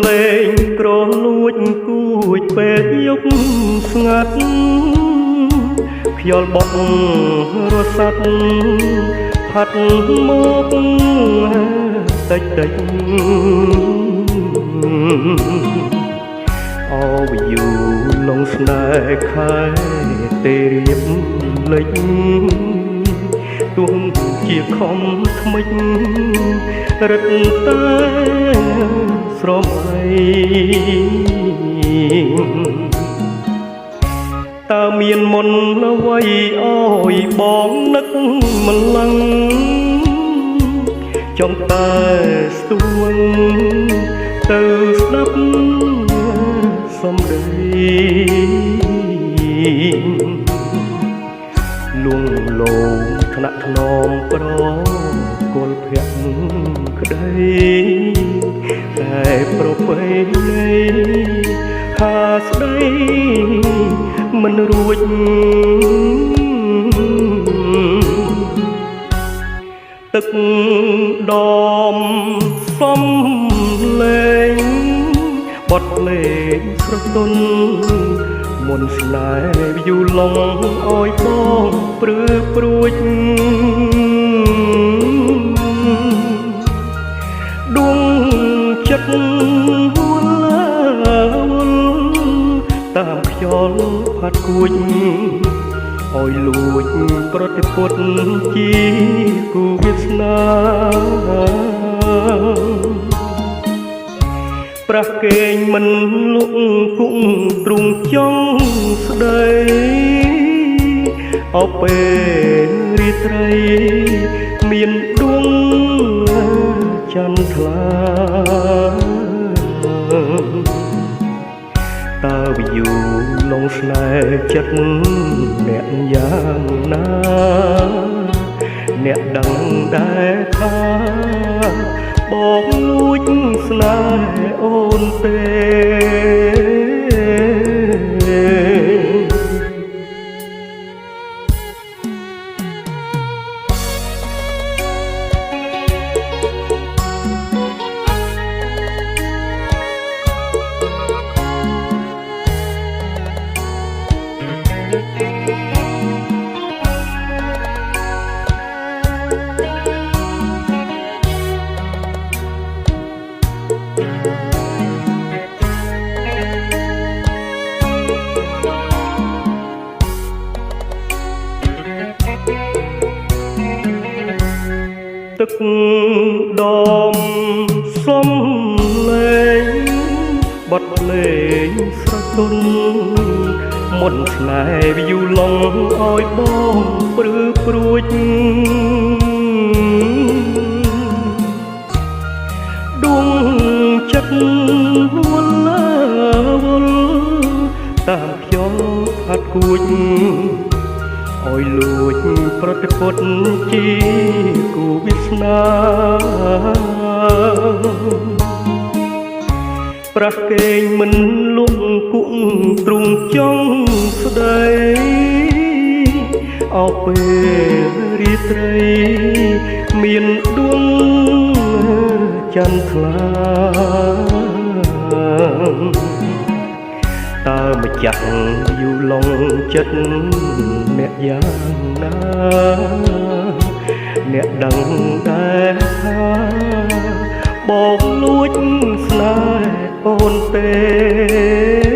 លេងក្រលួចគួចពេលយប់ស្ងាត់ខ្យល់បក់រស័ព្ទផាត់មកតិចតិចអវយូលងស្នេហ៍ខែទេរៀបលេចទោះជាខំថ្មិចរឹតតែស្រមៃតើមានមុនអ្វីអើយបងនឹកម្លឹងចង់តែស្ទួងទៅស្ដាប់សំដីលួងលោមថ្នាក់ថ្នមប្រគល់ភ័ក្រក្ដីតែប្រពៃណីហាស្ដីមិនរួចទឹកដមសំលេងបទលេងស្រទន់មុនស្នេហ៍យូរឡងអោយបងព្រឺព្រួចដួងចិត្តវល់តាមខ្យល់ផាត់គួចអោយលួចប្រតិពុតជាគូវាសនាប្រះកេងមិនលក់គង់ទ្រង់ចង់ស្ដីអពេលរាត្រីមានដួងចន្ទថ្លាតើវាយូលងស្នេហ៍ចិត្តអ្នកយ៉ាងណាអ្នកដឹងដែរថាបងលួចស្នេហ៍អូនទេទឹកដមសំលេងបទលេងស្រទន់មុនស្នេហ៍យូរឡងអោយបងព្រឺព្រួចដួងចិត្តវល់តាមខ្យល់ផាត់គួចអោយលួចប្រតិពុតជាគូវាសនាប្រះកេងមិនលក់គង់ទ្រង់ចង់ស្ដីអោពេលរាត្រីមានដួងចន្ទថ្លាតើម្ចាស់យូរឡងចិត្តអ្នកយ៉ាងណាអ្នកដឹងដែរថាបងលួចស្នេហ៍អូនទេ